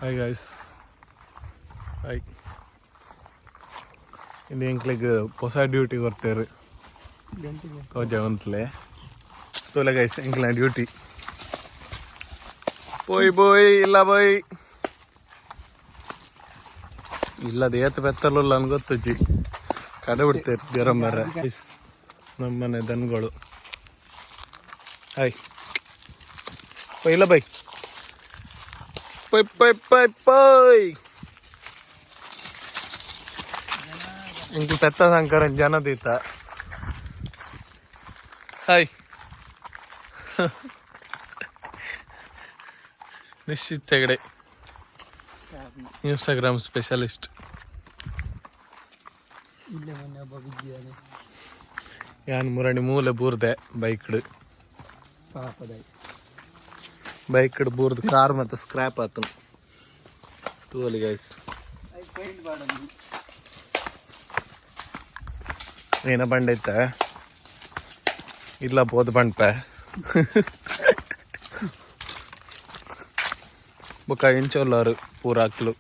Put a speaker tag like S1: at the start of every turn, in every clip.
S1: Hi guys, hi. ಇನ್ನು ಎಂಕ್ಲಿಗೆ ಹೊಸ duty ಕೊಡ್ತೇವೆ ತೋಜವಂತಲೇ ತೋಲೆ ಗೈಸ್ ಎಂಕ್ಲ ಡ್ಯೂಟಿ ಬೋಯ್ ಇಲ್ಲ ಬೋಯ್ ಇಲ್ಲದ ಏತ್ ಬೆತ್ತಲ್ಲ ಅನ್ ಗೊತ್ತಜ್ಜಿ ಕಡೆ ಬಿಡ್ತೇವೆ ಜರಮರ ನಮ್ಮನೆ ದನಗಳು. ಹಾಯ್ ಇಲ್ಲ ಬೈ ಪೈ ಪೈ ಪೈ ಪೈ ಇಂಕ ಪೆತ್ತ ಸಂಕರ ಜನ ದೀತ. Hi Nishchith Hegde, Instagram specialist. ಯಾನ್ ಮುರಣಿ ಮೂಲೆ ಬೂರ್ದೆ ಬೈಕ್ಡ್ ಬೂರ್ದು ಕಾರ್ ಮತ್ತೆ ಸ್ಕ್ರಾಪ್ ಆತನು ತೂಲಿ ಗೈಸ್. ಏನ ಬಂಡ ಐತ ಇಲ್ಲ ಬೋದ್ ಬಂಡ್ಪ ಬೊಕ್ಕ ಇಂಚೋಲ್ಲಾರು ಪೂರಾಕ್ಲು.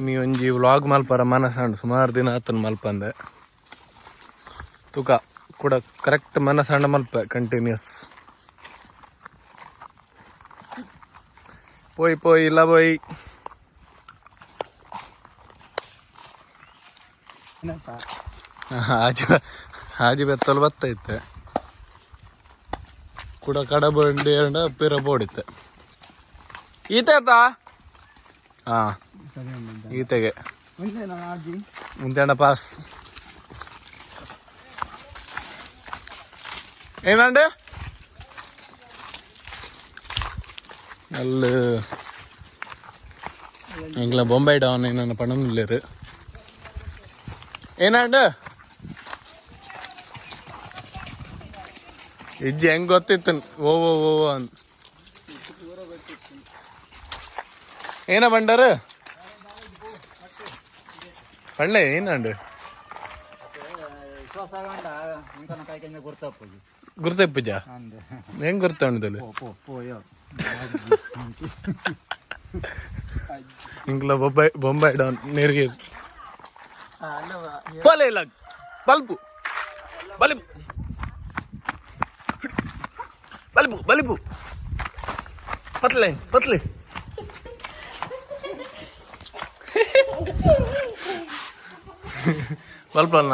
S1: ನೀ ಒಂಜಿ ವ್ಲಾಗ್ ಮಲ್ಪರ ಮನಸ್ಸಂಡು ಸುಮಾರು ದಿನ ಆತನ ಮಲ್ಪಂದೆ ತುಕ ಕೂಡ ಕರೆಕ್ಟ್ ಮನಸ್ಸಂಡ ಮಲ್ಪ ಕಂಟಿನ್ಯೂಸ್. ಪೋಯ್ ಪೋಯ್ ಇಲ್ಲ ಬೋಯ್ ಹಾಜಿ ಬೆತ್ತಲು ಬತ್ತೈತೆ ಕೂಡ ಕಡ ಬಂಡಿ ಎರಡ ಪಿರ ಬೋಡಿತ್ತೆ ಈತೆ ಆತಾ. ಹಾ ಈತೆಗೆ ಮುಂಚೆಂಡ ಪಾಸ್ ಏನಂಡೆ ಅಲ್ಲ ಎಂಗ್ಲ ಬೊಂಬೈ ಡೌನ್ ಏನನ್ನ ಪಣಂದಿಲ್ಲೇರು ಏನಂಡ ಇಜ್ಜಿ ಹೆಂಗ್ ಗೊತ್ತಿತ್ತು ಓ ಓ ಓ ಅಂತ ಏನ ಬಂಡಾರ ಪಳ್ಳೆ ಏನಂಡು ಗುರ್ತಪ್ಪಜ ಹೆಂಗ್ ಗುರ್ತಣ್ಣದಲ್ಲಿ ಇಂಗ್ಲ ಬೊಂಬೈ ಡೌನ್ ನೀರಿಗೆ ಪೊಲೆ ಇಲ್ಲ ಬಲ್ಬು ಬಲಿಬು ಬಲಿಬು ಬಲಿಬು ಪತ್ಲೆ ಬಲ್ಬ್ ಅಲ್ಲ